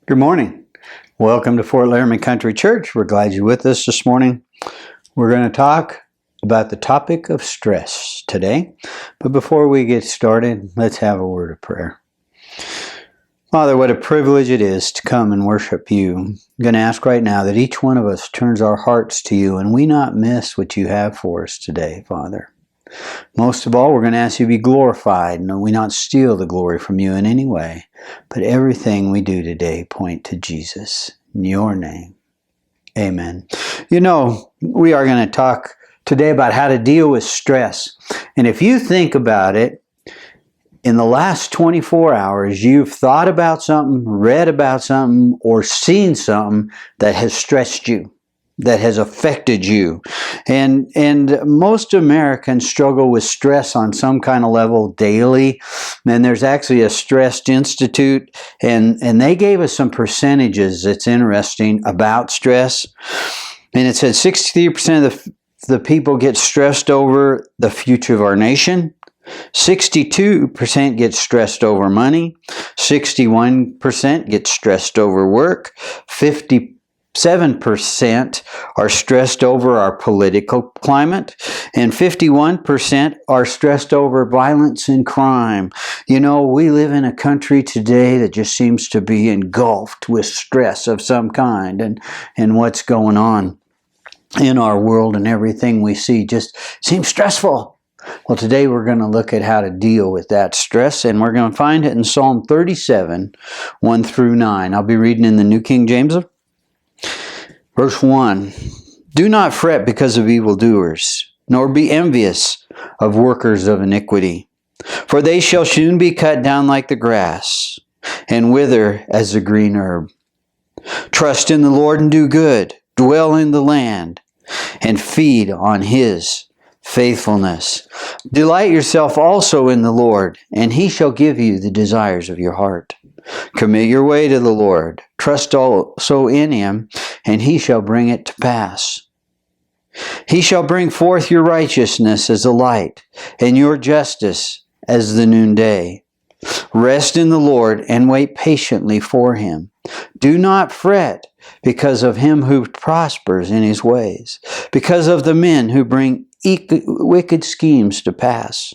Good morning. Welcome to Fort Laramie Country Church. We're glad you're with us this morning. We're going to talk about the topic of stress today. But before we get started, let's have a word of prayer. Father, what a privilege it is to come and worship you. I'm going to ask right now that each one of us turns our hearts to you and we not miss what you have for us today, Father. Most of all, we're going to ask you to be glorified and we not steal the glory from you in any way, but everything we do today point to Jesus. In your name, amen. You know, we are going to talk today about how to deal with stress. And if you think about it, in the last 24 hours, you've thought about something, read about something, or seen something that has stressed you, that has affected you. And most Americans struggle with stress on some kind of level daily. And there's actually a Stress Institute, and they gave us some percentages that's interesting about stress. And it said 63% of the people get stressed over the future of our nation. 62% get stressed over money. 61% get stressed over work. 57% are stressed over our political climate, and 51% are stressed over violence and crime. You know, we live in a country today that just seems to be engulfed with stress of some kind, and what's going on in our world and everything we see just seems stressful. Well, today we're going to look at how to deal with that stress, and we're going to find it in Psalm 37, 1 through 9. I'll be reading in the New King James. Verse 1, do not fret because of evildoers, nor be envious of workers of iniquity. For they shall soon be cut down like the grass, and wither as the green herb. Trust in the Lord and do good, dwell in the land, and feed on his faithfulness. Delight yourself also in the Lord, and he shall give you the desires of your heart. Commit your way to the Lord. Trust also in him, and he shall bring it to pass. He shall bring forth your righteousness as the light, and your justice as the noonday. Rest in the Lord and wait patiently for him. Do not fret because of him who prospers in his ways, because of the men who bring wicked schemes to pass.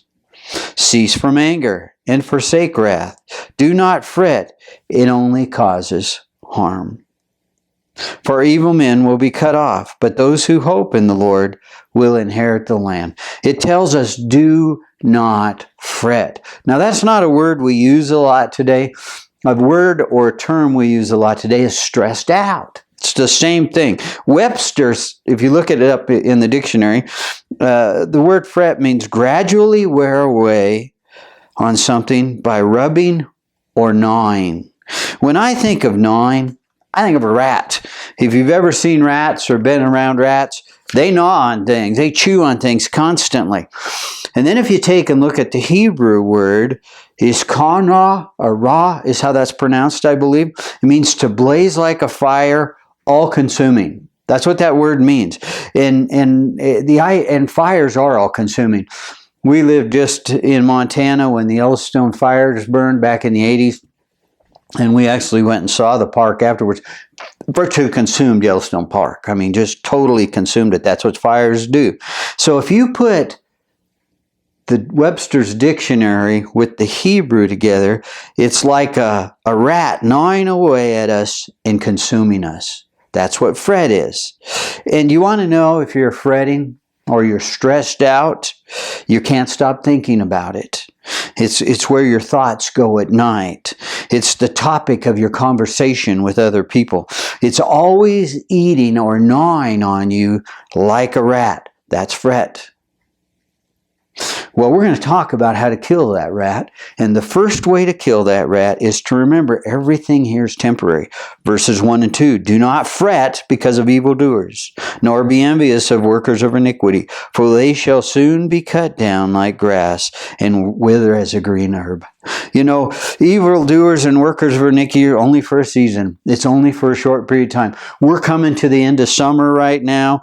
Cease from anger and forsake wrath. Do not fret, it only causes harm. For evil men will be cut off, but those who hope in the Lord will inherit the land. It tells us, do not fret. Now, that's not a word we use a lot today. A word or a term we use a lot today is stressed out. It's the same thing. Webster's, if you look it up in the dictionary, the word fret means gradually wear away on something by rubbing or gnawing. When I think of gnawing, I think of a rat. If you've ever seen rats or been around rats, they gnaw on things. They chew on things constantly. And then if you take and look at the Hebrew word, is kana, or ra, is how that's pronounced, I believe. It means to blaze like a fire, all-consuming. That's what that word means. And fires are all-consuming. We lived just in Montana when the Yellowstone fires burned back in the 80s. And we actually went and saw the park afterwards. Virtually consumed Yellowstone Park. I mean, just totally consumed it. That's what fires do. So if you put the Webster's dictionary with the Hebrew together, it's like a rat gnawing away at us and consuming us. That's what fret is. And you want to know if you're fretting or you're stressed out, you can't stop thinking about it. It's where your thoughts go at night. It's the topic of your conversation with other people. It's always eating or gnawing on you like a rat. That's fret. Well, we're going to talk about how to kill that rat. And the first way to kill that rat is to remember everything here is temporary. Verses 1 and 2, do not fret because of evildoers, nor be envious of workers of iniquity, for they shall soon be cut down like grass and wither as a green herb. You know, evildoers and workers of iniquity are only for a season. It's only for a short period of time. We're coming to the end of summer right now.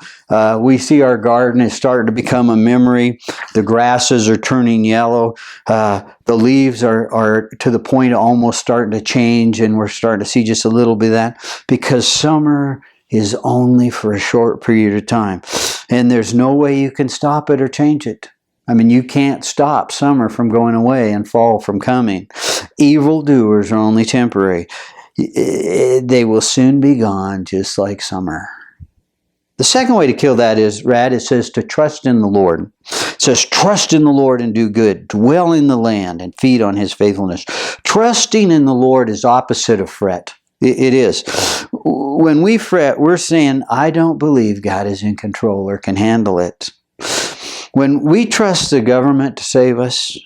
We see our garden is starting to become a memory. The grasses are turning yellow. The leaves are to the point of almost starting to change, and we're starting to see just a little bit of that, because summer is only for a short period of time. And there's no way you can stop it or change it. I mean, you can't stop summer from going away and fall from coming. Evildoers are only temporary. They will soon be gone, just like summer. The second way to kill that is, it says to trust in the Lord. It says, trust in the Lord and do good. Dwell in the land and feed on his faithfulness. Trusting in the Lord is opposite of fret. It is. When we fret, we're saying, I don't believe God is in control or can handle it. When we trust the government to save us,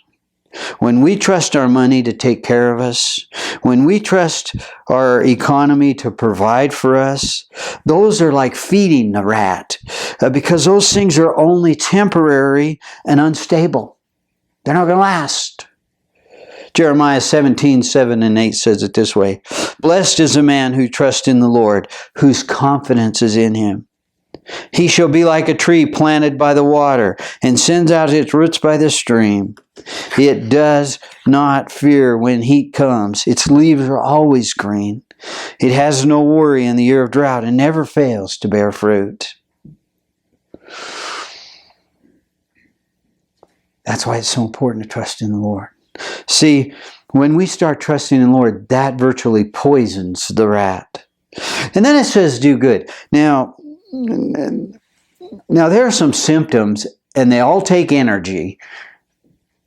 when we trust our money to take care of us, when we trust our economy to provide for us, those are like feeding the rat, because those things are only temporary and unstable. They're not going to last. Jeremiah 17:7-8 says it this way: Blessed is the man who trusts in the Lord, whose confidence is in him. He shall be like a tree planted by the water, and sends out its roots by the stream. It does not fear when heat comes. Its leaves are always green. It has no worry in the year of drought, and never fails to bear fruit. That's why it's so important to trust in the Lord. See, when we start trusting in the Lord, that virtually poisons the rat. And then it says do good. Now there are some symptoms, and they all take energy,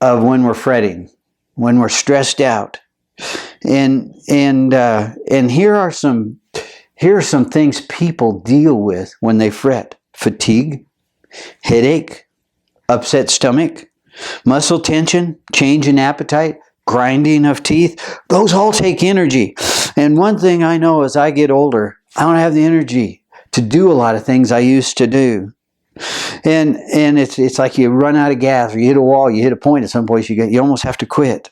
of when we're fretting, when we're stressed out. And here are some things people deal with when they fret: fatigue, headache, upset stomach, muscle tension, change in appetite, grinding of teeth. Those all take energy. And one thing I know, as I get older, I don't have the energy to do a lot of things I used to do. And it's like you run out of gas, or you hit a wall, you hit a point at some place, you almost have to quit.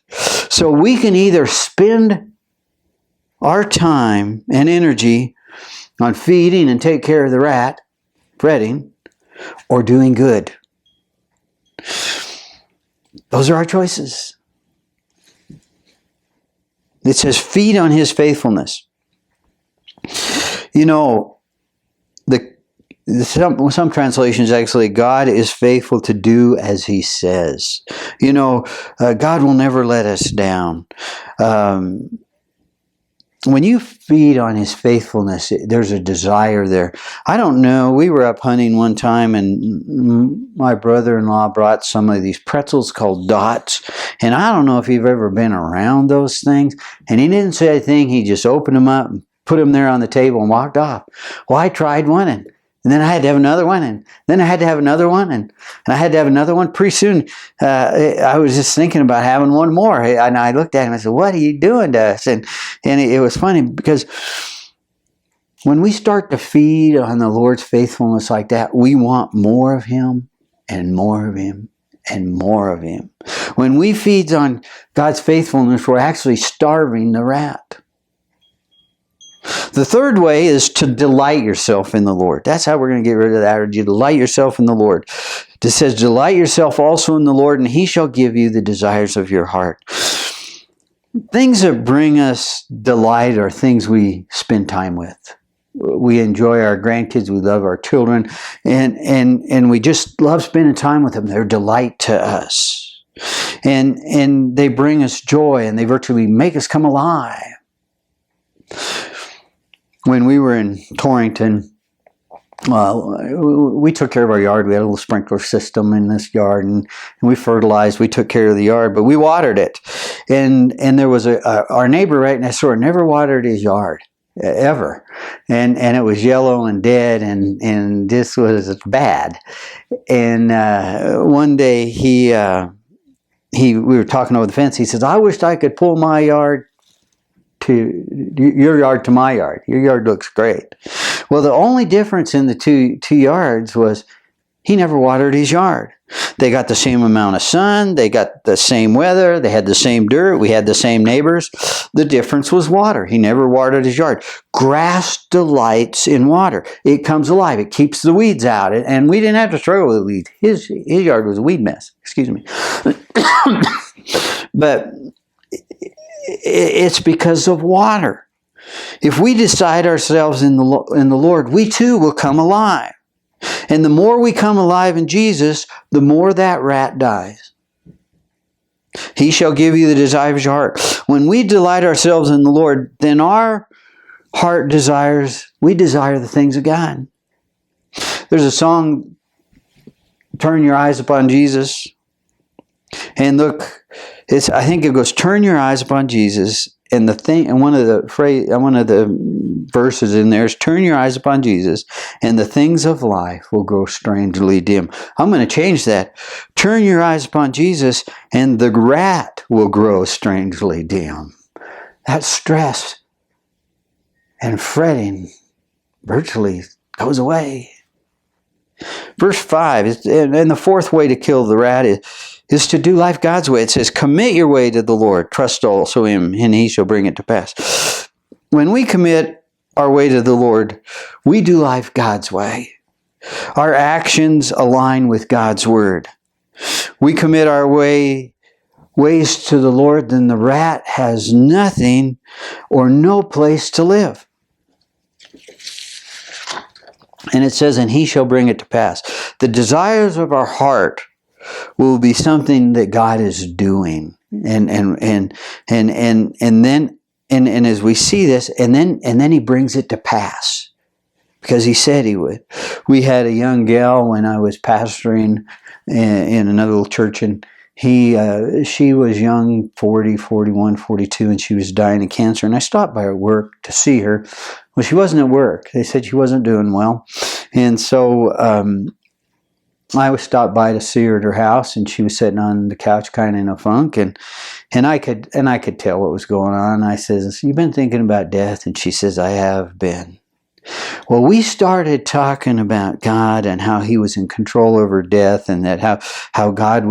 So we can either spend our time and energy on feeding and take care of the rat, fretting, or doing good. Those are our choices. It says feed on his faithfulness. You know, some translations actually, God is faithful to do as he says. You know, God will never let us down. When you feed on his faithfulness, there's a desire there. I don't know, we were up hunting one time, and my brother-in-law brought some of these pretzels called Dots, and I don't know if you've ever been around those things, and he didn't say a thing. He just opened them up and put them there on the table and walked off. Well, I tried one, and then I had to have another one, and then I had to have another one, and I had to have another one. Pretty soon, I was just thinking about having one more. And I looked at him and I said, what are you doing to us? And it was funny, because when we start to feed on the Lord's faithfulness like that, we want more of him and more of him and more of him. When we feed on God's faithfulness, we're actually starving the rat. The third way is to delight yourself in the Lord. That's how we're going to get rid of that. Or you delight yourself in the Lord. It says, delight yourself also in the Lord, and he shall give you the desires of your heart. Things that bring us delight are things we spend time with. We enjoy our grandkids. We love our children. And we just love spending time with them. They're delight to us. And they bring us joy, and they virtually make us come alive. When we were in Torrington, we took care of our yard. We had a little sprinkler system in this yard, and we fertilized. We took care of the yard, but we watered it. And there was our neighbor right next door never watered his yard, ever. And it was yellow and dead, and this was bad. And one day we were talking over the fence. He says, I wished I could pull my yard to your yard to my yard. Your yard looks great. Well, the only difference in the two yards was He never watered his yard. They got the same amount of sun. They got the same weather. They had the same dirt. We had the same neighbors. The difference was water. He never watered his yard. Grass delights in water. It comes alive. It keeps the weeds out. And we didn't have to struggle with weeds. His yard was a weed mess. Excuse me. But it's because of water. If we decide ourselves in the Lord, we too will come alive. And the more we come alive in Jesus, the more that rat dies. He shall give you the desires of your heart. When we delight ourselves in the Lord, then our heart we desire the things of God. There's a song, Turn Your Eyes Upon Jesus. And look, I think it goes, turn your eyes upon Jesus. And one of the verses in there is, turn your eyes upon Jesus, and the things of life will grow strangely dim. I'm going to change that. Turn your eyes upon Jesus, and the rat will grow strangely dim. That stress and fretting virtually goes away. Verse 5, and the fourth way to kill the rat is to do life God's way. It says, commit your way to the Lord. Trust also Him, and He shall bring it to pass. When we commit our way to the Lord, we do life God's way. Our actions align with God's Word. We commit our ways to the Lord, then the rat has nothing or no place to live. And it says, and He shall bring it to pass. The desires of our heart will be something that God is doing. And as we see this, and then He brings it to pass. Because He said He would. We had a young gal when I was pastoring in another little church, and she was young, 40, 41, 42, and she was dying of cancer. And I stopped by her work to see her. Well, she wasn't at work. They said she wasn't doing well. And so I was stopped by to see her at her house, and she was sitting on the couch kind of in a funk, and I could tell what was going on. I says, "You've been thinking about death?" And she says, "I have been." Well, we started talking about God and how He was in control over death, and that how God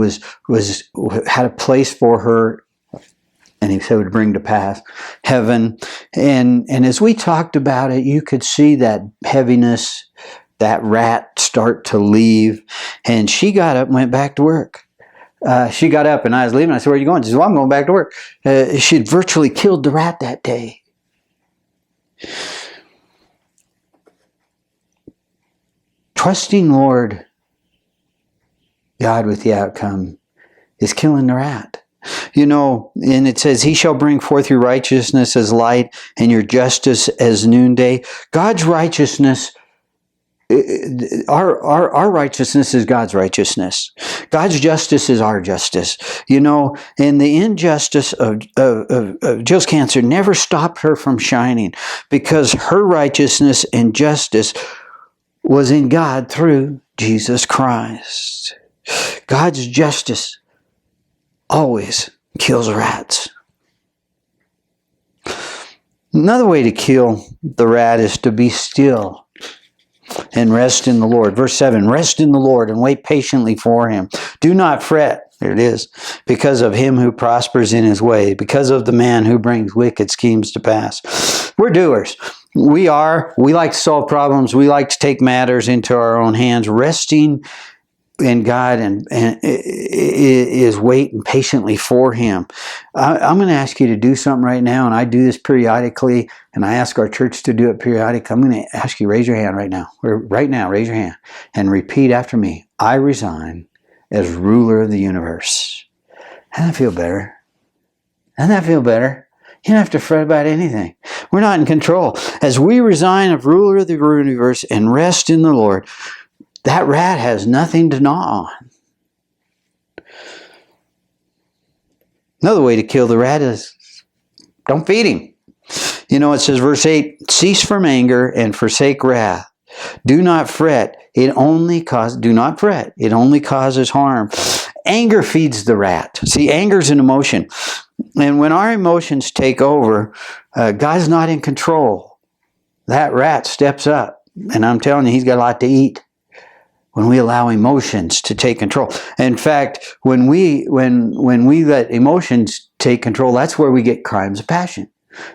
had a place for her, and He said would bring to pass heaven. And as we talked about it, you could see that heaviness, that rat start to leave. And she got up and went back to work. She got up and I was leaving. I said, "Where are you going?" She said, "Well, I'm going back to work." She'd virtually killed the rat that day. Trusting Lord God with the outcome is killing the rat. You know, and it says, He shall bring forth your righteousness as light and your justice as noonday. God's righteousness, our righteousness is God's righteousness. God's justice is our justice. You know, and the injustice of Jill's cancer never stopped her from shining, because her righteousness and justice was in God through Jesus Christ. God's justice always kills rats. Another way to kill the rat is to be still and rest in the Lord. Verse 7, rest in the Lord and wait patiently for Him. Do not fret, there it is, because of him who prospers in his way, because of the man who brings wicked schemes to pass. We're doers. We like to solve problems. We like to take matters into our own hands. Resting in God and is waiting patiently for Him. I'm going to ask you to do something right now, and I do this periodically, and I ask our church to do it periodically. I'm going to ask you, raise your hand right now. Right now, raise your hand and repeat after me. I resign as ruler of the universe. Doesn't that feel better? Doesn't that feel better? You don't have to fret about anything. We're not in control. As we resign as ruler of the universe and rest in the Lord, that rat has nothing to gnaw on. Another way to kill the rat is don't feed him. You know, it says, verse 8, cease from anger and forsake wrath. Do not fret. Do not fret. It only causes harm. Anger feeds the rat. See, anger is an emotion. And when our emotions take over, God's not in control. That rat steps up. And I'm telling you, he's got a lot to eat. when we allow emotions to take control. In fact, when we let emotions take control, that's where we get crimes of passion.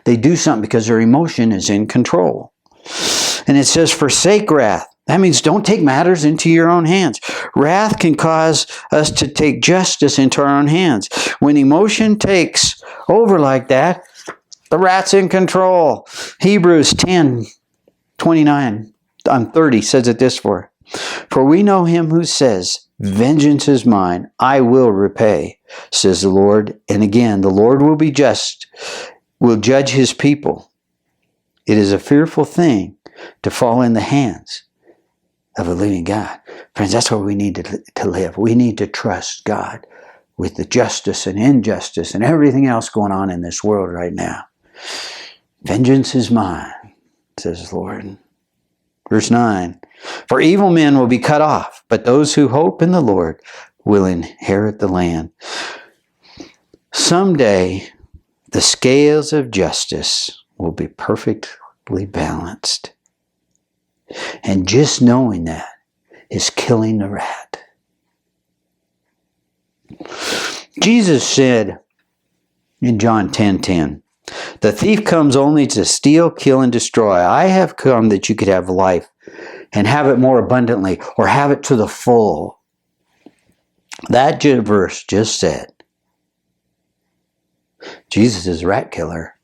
They do something because their emotion is in control. And it says, forsake wrath. That means don't take matters into your own hands. Wrath can cause us to take justice into our own hands. When emotion takes over like that, the rat's in control. Hebrews 10:29-30 says it this for. For we know him who says, vengeance is mine, I will repay, says the Lord. And again, the Lord will be just, will judge his people. It is a fearful thing to fall in the hands of a living God. Friends, that's where we need to live. We need to trust God with the justice and injustice and everything else going on in this world right now. Vengeance is mine, says the Lord. Verse 9, for evil men will be cut off, but those who hope in the Lord will inherit the land. Someday, the scales of justice will be perfectly balanced. And just knowing that is killing the rat. Jesus said in John 10:10, the thief comes only to steal, kill, and destroy. I have come that you could have life and have it more abundantly, or have it to the full. That verse just said, Jesus is a rat killer.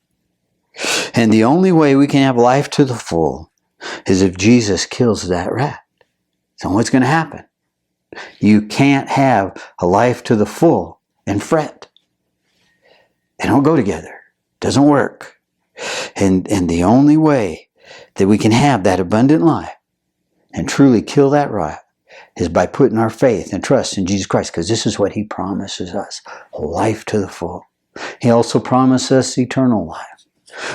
And the only way we can have life to the full is if Jesus kills that rat. So what's going to happen? You can't have a life to the full and fret. They don't go together. It doesn't work. And the only way that we can have that abundant life and truly kill that rat is by putting our faith and trust in Jesus Christ, because this is what he promises us, life to the full. He also promised us eternal life.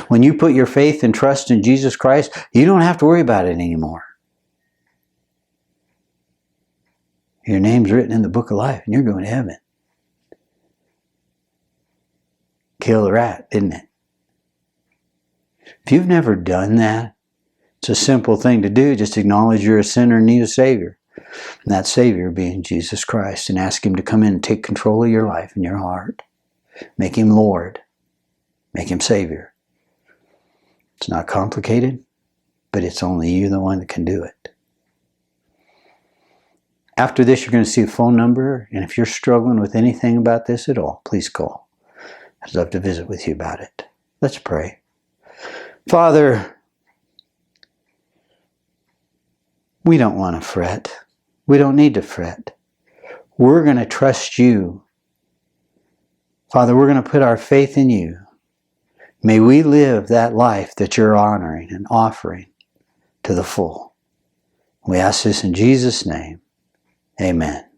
When you put your faith and trust in Jesus Christ, you don't have to worry about it anymore. Your name's written in the book of life and you're going to heaven. Kill the rat, isn't it? If you've never done that, it's a simple thing to do. Just acknowledge you're a sinner and need a Savior. And that Savior being Jesus Christ, and ask him to come in and take control of your life and your heart. Make him Lord. Make him Savior. It's not complicated, but it's only you, the one that can do it. After this, you're going to see a phone number, and if you're struggling with anything about this at all, please call. I'd love to visit with you about it. Let's pray. Father, we don't want to fret. We don't need to fret. We're going to trust you. Father, we're going to put our faith in you. May we live that life that you're honoring and offering to the full. We ask this in Jesus' name. Amen.